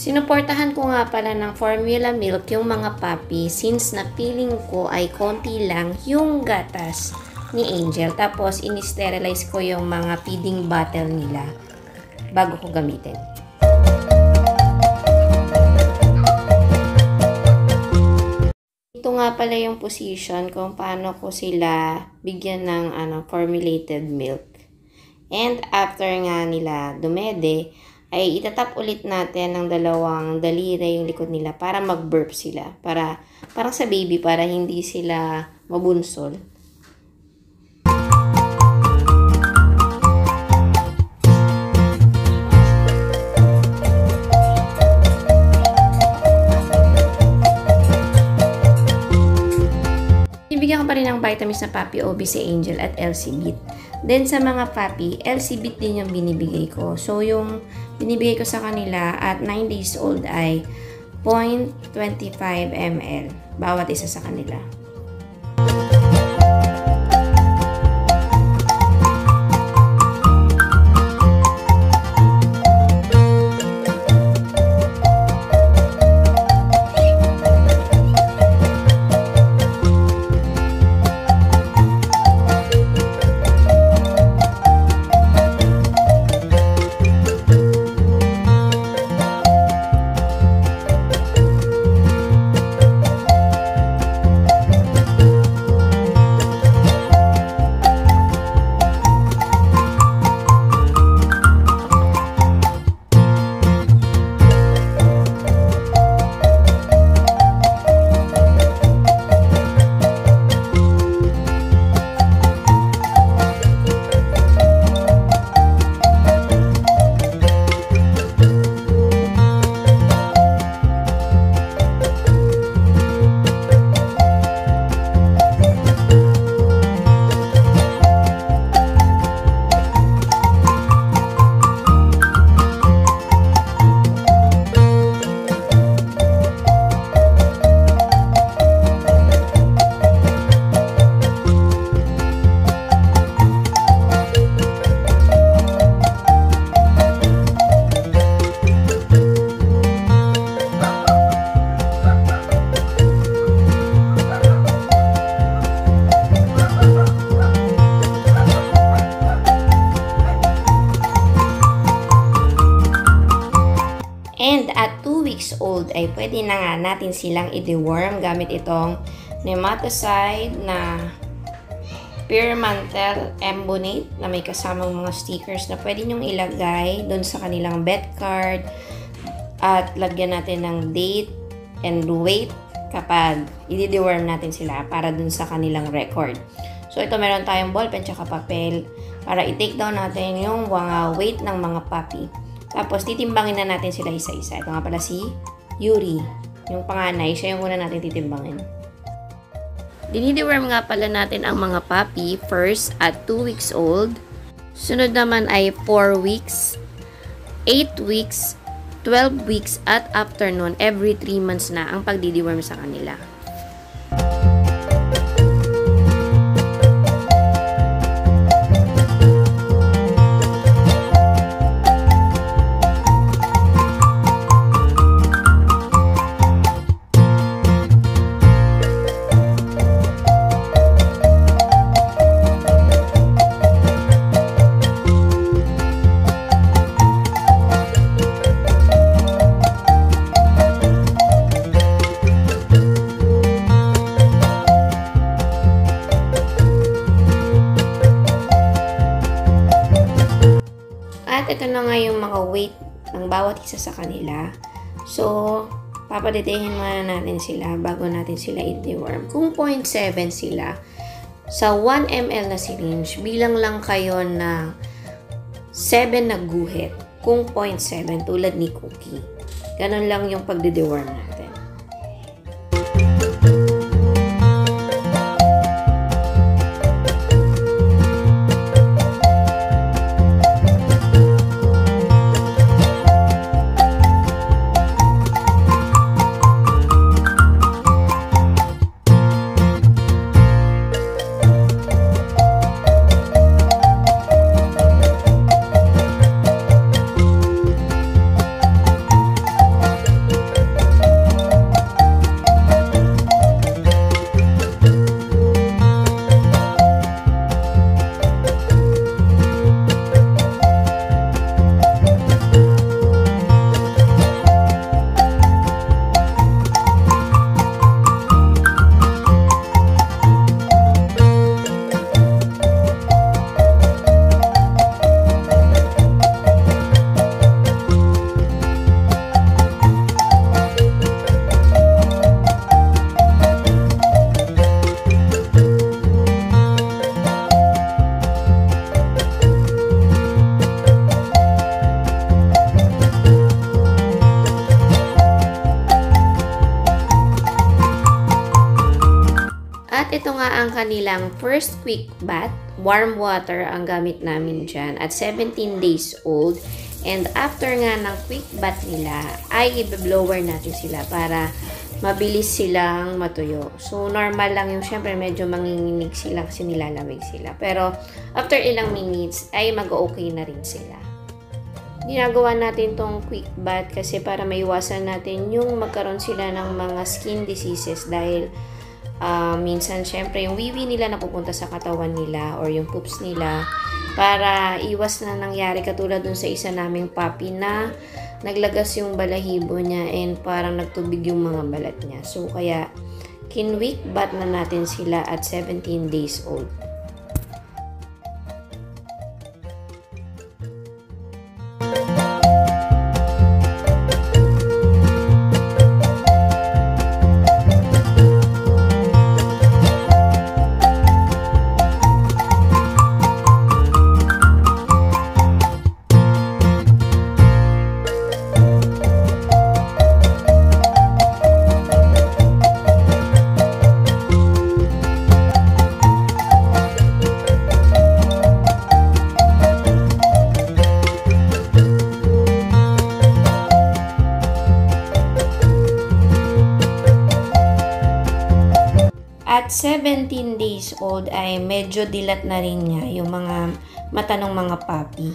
Sinuportahan ko nga pala ng formula milk yung mga puppy since na feeling ko ay konti lang yung gatas ni Angel. Tapos, in-sterilize ko yung mga feeding bottle nila bago ko gamitin. Ito nga pala yung position kung paano ko sila bigyan ng formulated milk. And after nga nila dumede, ay itatap ulit natin ng dalawang daliri yung likod nila para mag-burp sila. Parang sa baby, para hindi sila mabunsol. Bibigyan ko pa rin ng vitamins na Puppy OB si Angel at LC-Bit. Then sa mga puppy, LC-Bit din yung binibigay ko. So yung binibigay ko sa kanila at 9 days old ay 0.25 ml bawat isa sa kanila. And at 2 weeks old ay pwede na nga natin silang i-deworm gamit itong nematicide na Pyramantel Embonate na may kasamang mga stickers na pwede nyong ilagay doon sa kanilang vet card at lagyan natin ng date and weight kapag i-deworm natin sila para doon sa kanilang record. So ito meron tayong ballpen tsaka papel para i-take down natin yung mga weight ng mga puppy. Tapos, titimbangin na natin sila isa-isa. Ito nga pala si Yuri. Yung panganay, siya yung una natin titimbangin. Dinideworm nga pala natin ang mga puppy first at 2 weeks old. Sunod naman ay 4 weeks, 8 weeks, 12 weeks, at after nun, every 3 months na ang pagdideworm sa kanila. At ito na nga yung mga weight ng bawat isa sa kanila. So, papadetehin muna natin sila bago natin sila i-deworm. Kung 0.7 sila, sa 1 ml na syringe, bilang lang kayo na 7 na guhit. Kung 0.7, tulad ni Cookie. Ganon lang yung pagde-deworm natin. ito nga ang kanilang first quick bath. Warm water ang gamit namin dyan at 17 days old. And after nga ng quick bath nila, ay i-blower natin sila para mabilis silang matuyo. So, normal lang yung syempre medyo manginginig sila kasi nilalamig sila. Pero, after ilang minutes, ay mag-okay na rin sila. Ginagawa natin tong quick bath kasi para maiwasan natin yung magkaroon sila ng mga skin diseases dahil minsan, syempre, yung wiwi nila napupunta sa katawan nila or yung poops nila para iwas na nangyari katulad dun sa isa naming puppy na naglagas yung balahibo niya and parang nagtubig yung mga balat niya. So, kaya kin-week bath na natin sila at 17 days old. At 17 days old ay medyo dilat na rin niya yung mga mata ng mga puppy.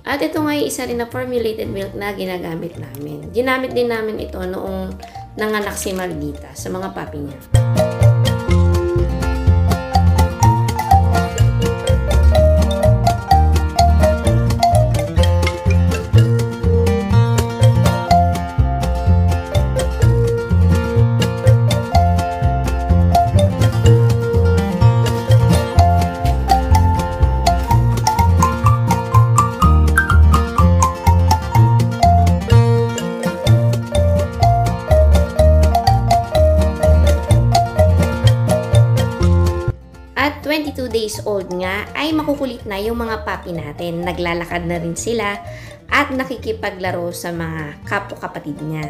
At ito nga yung isa rin na formulated milk na ginagamit namin. Ginamit din namin ito noong nanganak si Maldita sa mga puppy niya. At 22 days old nga ay makukulit na yung mga puppy natin. Naglalakad na rin sila at nakikipaglaro sa mga kapwa-kapatid niya.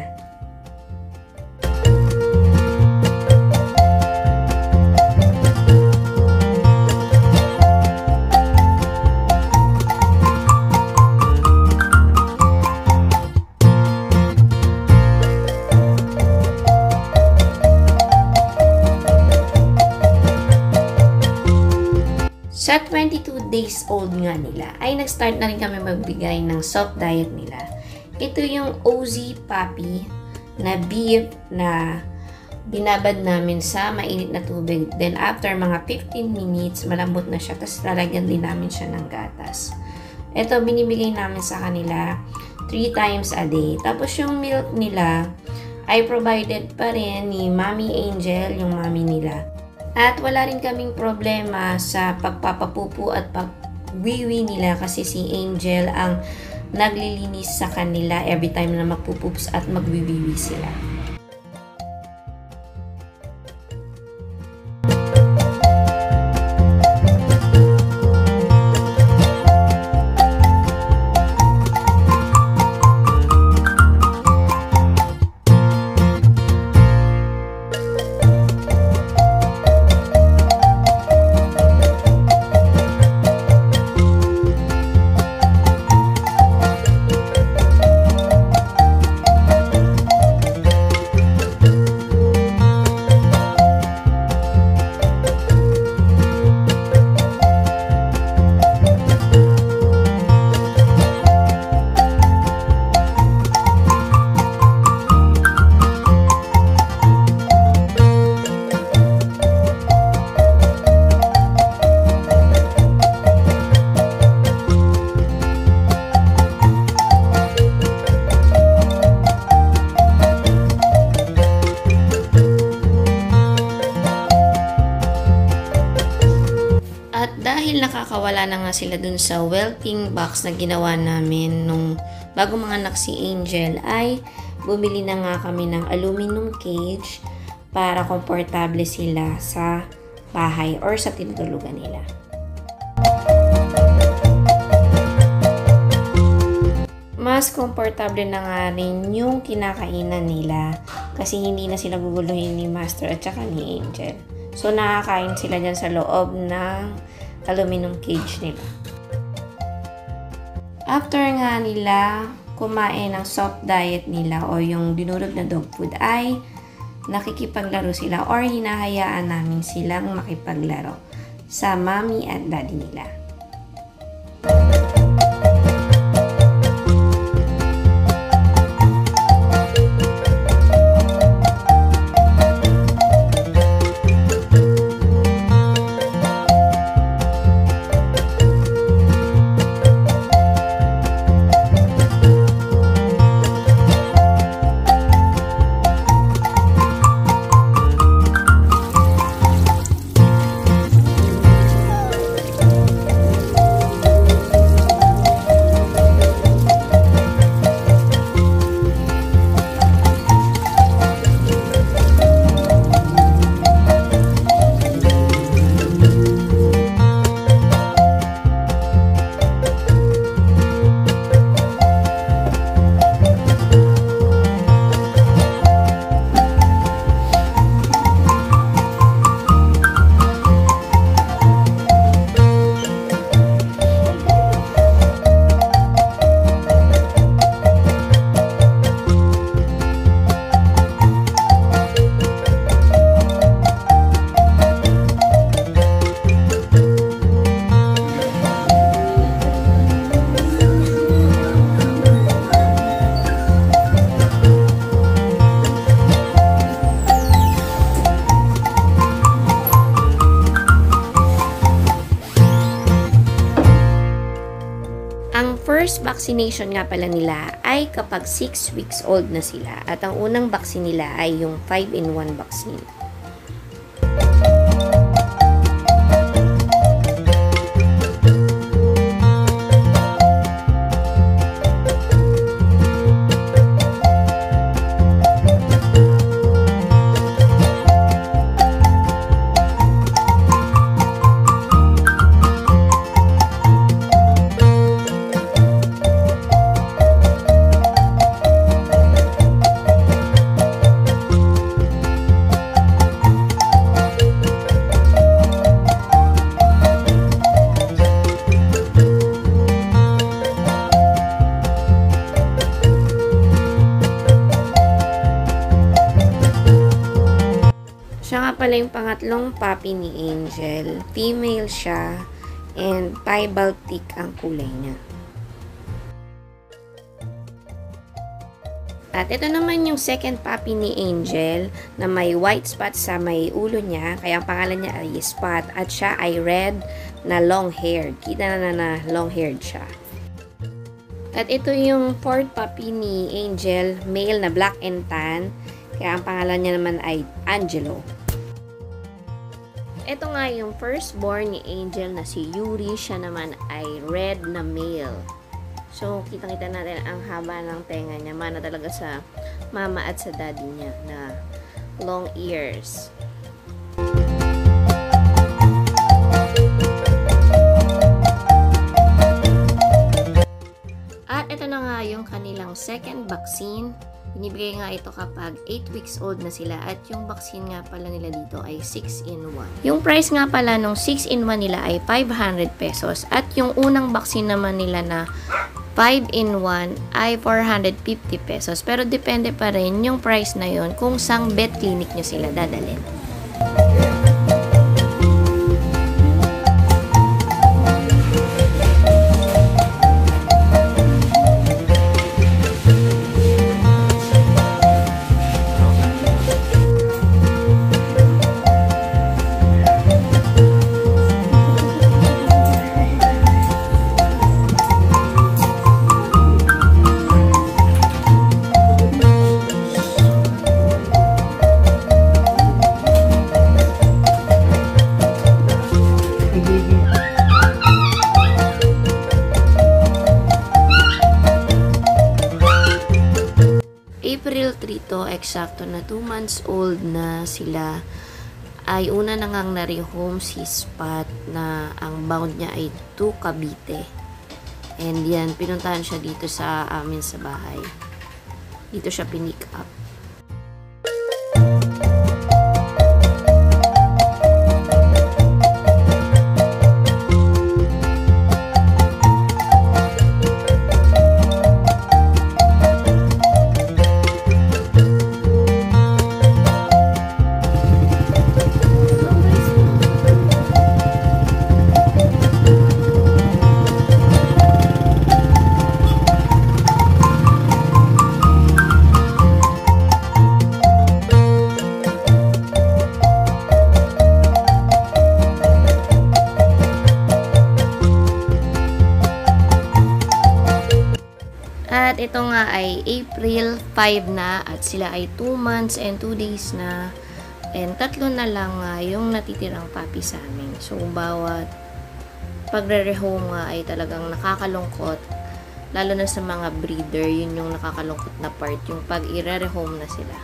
Sa 22 days old nga nila, ay nag-start na rin kami magbigay ng soft diet nila. Ito yung OZ Puppy na beef na binabad namin sa mainit na tubig. Then after mga 15 minutes, malambot na siya. Tapos lalagyan din namin siya ng gatas. Ito, binibigay namin sa kanila 3 times a day. Tapos yung milk nila ay provided pa rin ni Mommy Angel, yung mommy nila. At wala rin kaming problema sa pagpapapupo at pagwiwi nila kasi si Angel ang naglilinis sa kanila every time na magpupups at magwiwiwi sila. Dahil nakakawala na nga sila dun sa whelping box na ginawa namin nung bago mga anak si Angel, ay bumili na nga kami ng aluminum cage para komportable sila sa bahay or sa tinutulugan nila. Mas komportable na nga rin yung kinakainan nila kasi hindi na sila guguluhin ni Master at saka ni Angel. So, nakakain sila dyan sa loob ng aluminum cage nila. After nga nila kumain ng soft diet nila o yung dinurog na dog food ay nakikipaglaro sila or hinahayaan namin silang makipaglaro sa mommy at daddy nila. First vaccination nga pala nila ay kapag 6 weeks old na sila at ang unang vaccine nila ay yung 5-in-1 vaccine. Siya nga pala yung pangatlong puppy ni Angel. Female siya and pie-baltic ang kulay niya. At ito naman yung second puppy ni Angel na may white spot sa may ulo niya. Kaya ang pangalan niya ay Spot at siya ay red na long-haired. Kita na long-haired siya. At ito yung fourth puppy ni Angel, male na black and tan. Kaya ang pangalan niya naman ay Angelo. Ito nga yung firstborn ni Angel na si Yuri. Siya naman ay red na male. So, kitang-kita natin ang haba ng tenga niya. Mana talaga sa mama at sa daddy niya na long ears. At ito na nga yung kanilang second vaccine. Binibigay nga ito kapag 8 weeks old na sila at yung vaccine nga pala nila dito ay 6-in-1. Yung price nga pala nung 6-in-1 nila ay 500 pesos at yung unang vaccine naman nila na 5-in-1 ay 450 pesos. Pero depende pa rin yung price na yun kung sang vet clinic nyo sila dadalhin. Trito, eksakto na 2 months old na sila, ay una na ngang na-rehome si Spot na ang bound niya ay to Cavite. And yan, pinuntahan siya dito sa amin sa bahay. Dito siya pinick up. At ito nga ay April 5 na at sila ay 2 months and 2 days na, and 3 na lang yung natitirang puppy sa amin. So bawat pagre-rehome nga ay talagang nakakalungkot, lalo na sa mga breeder. Yun yung nakakalungkot na part, yung pag i-rehome na sila.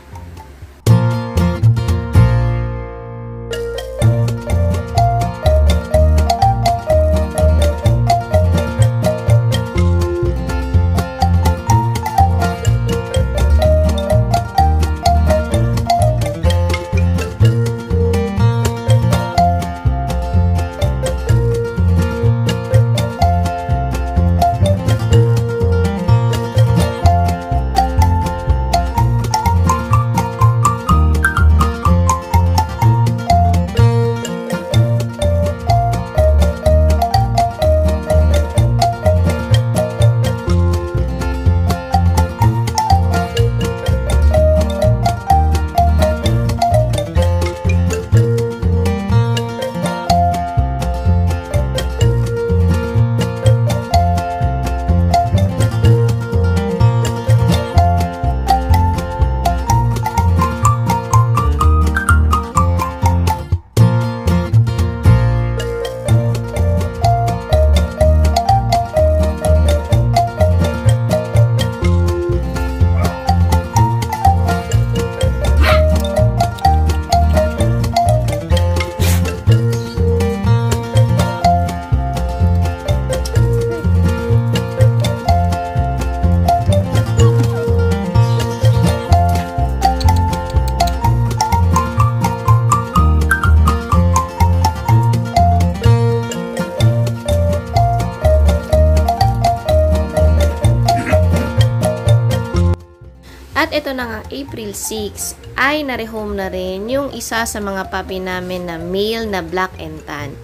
At ito na nga, April 6, ay na-rehome na rin yung isa sa mga puppy namin na male na black and tan.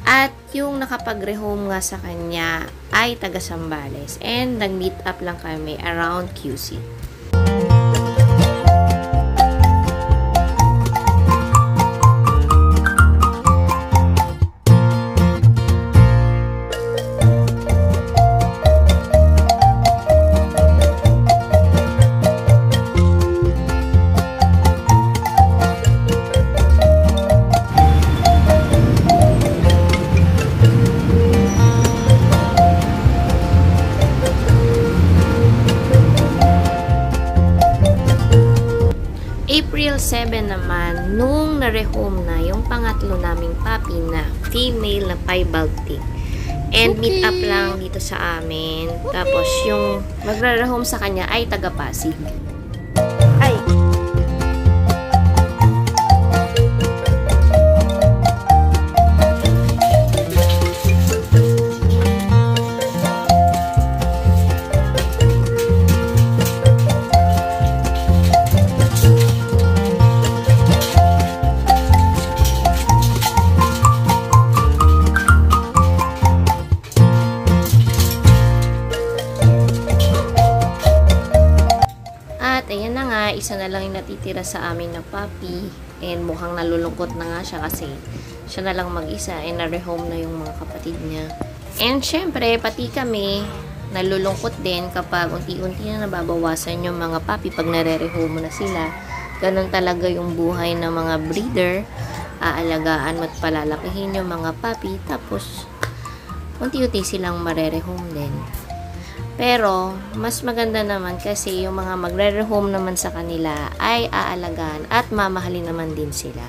At yung nakapag-rehome nga sa kanya ay taga Sambales. And nag-meet up lang kami around QC. April 7 naman, nung na-rehome na yung pangatlo naming puppy na female na piebald tick. And meet up lang dito sa amin. Tapos yung magra-rehome sa kanya ay taga Pasig. Ay! Ayan na nga, isa na lang yung natitira sa amin na puppy. And mukhang nalulungkot na nga siya kasi siya na lang mag-isa and na-rehome na yung mga kapatid niya. And syempre, pati kami, nalulungkot din kapag unti-unti na nababawasan yung mga puppy pag nare-rehome na sila. Ganun talaga yung buhay ng mga breeder. Aalagaan at palalakihin yung mga puppy. Tapos, unti-unti silang marere-home din. Pero, mas maganda naman kasi yung mga magre-rehome naman sa kanila ay aalagaan at mamahalin naman din sila.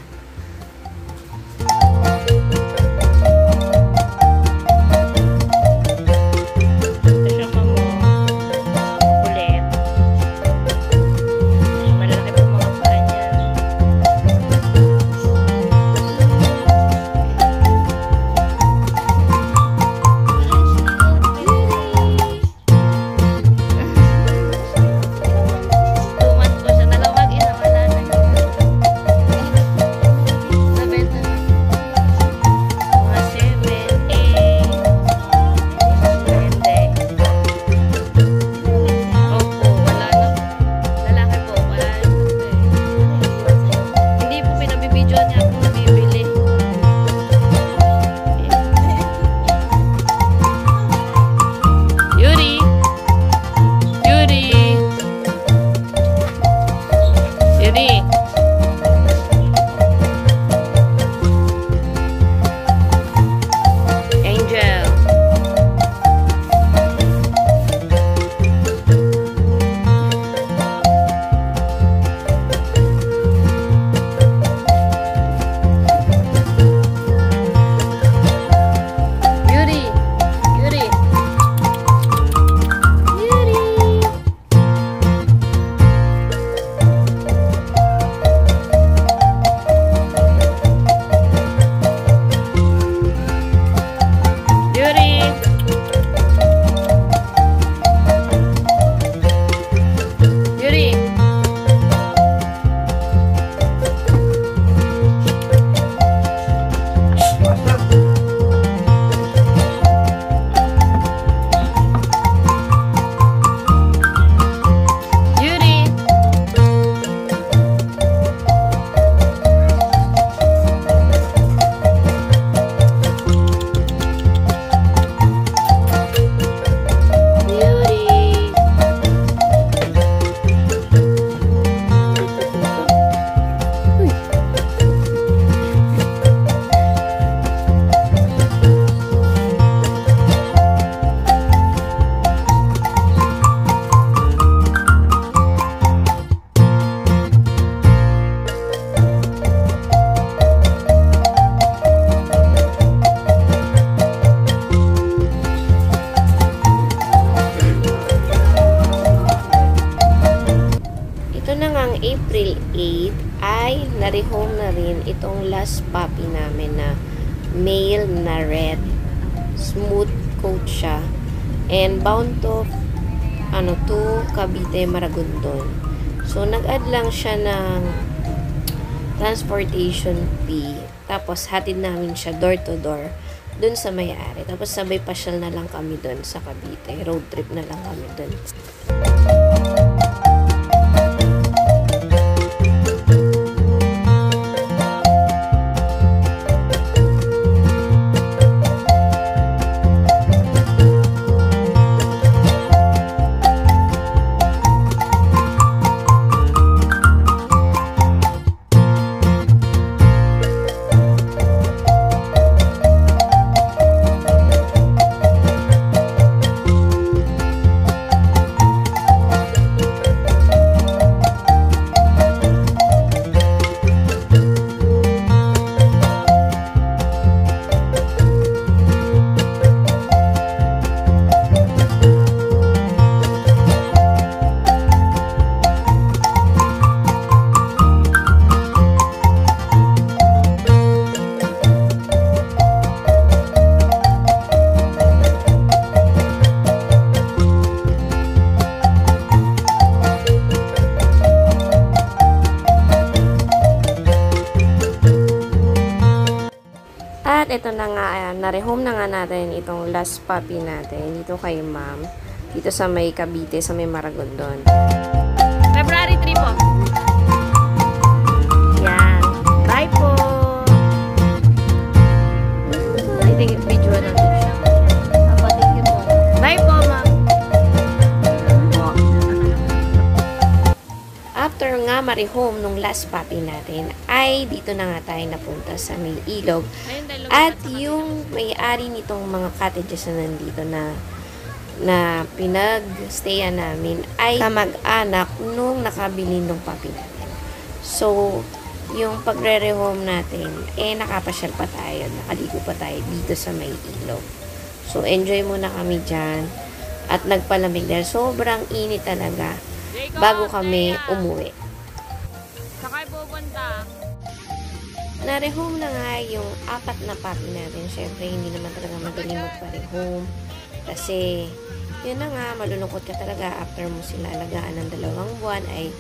April 8 ay na-rehome na rin itong last puppy namin na male na red. Smooth coat siya. And bound to Cavite, Maragondon. So, nag-add lang siya ng transportation fee. Tapos, hatid namin siya door to door dun sa may-ari. Tapos, sabay pasyal na lang kami dun sa Cavite. Road trip na lang kami dun. At ito na nga, na-rehome na nga natin itong last puppy natin dito kay ma'am. Dito sa may Cavite, sa may Maragondon. February 3 po. Yan. Bye po! I think video na ito siya. Bye po, ma'am! After nga ma-rehome nung last puppy natin, ay dito na nga tayo napunta sa may ilog. At yung may-ari nitong mga cottages na nandito na na pinag-stayan namin ay kamag-anak nung nakabili ng puppy natin. So, yung pagre-rehome natin, nakapasyal pa tayo, nakaligo pa tayo dito sa may ilog. So, enjoy muna kami dyan. At nagpalamig dahil sobrang init talaga bago kami umuwi. Sakay pupunta. Na-rehome na nga yung 4 na puppy natin. Syempre, hindi naman talaga madali magpa-rehome. Kasi, yun na nga, malulungkot ka talaga after mo sila alagaan ng 2 buwan ay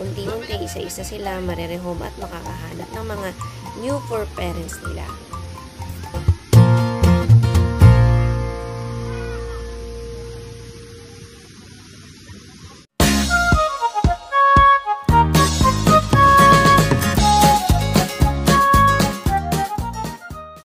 unti-unti, isa-isa sila marerehome at makakahanap ng mga new for parents nila.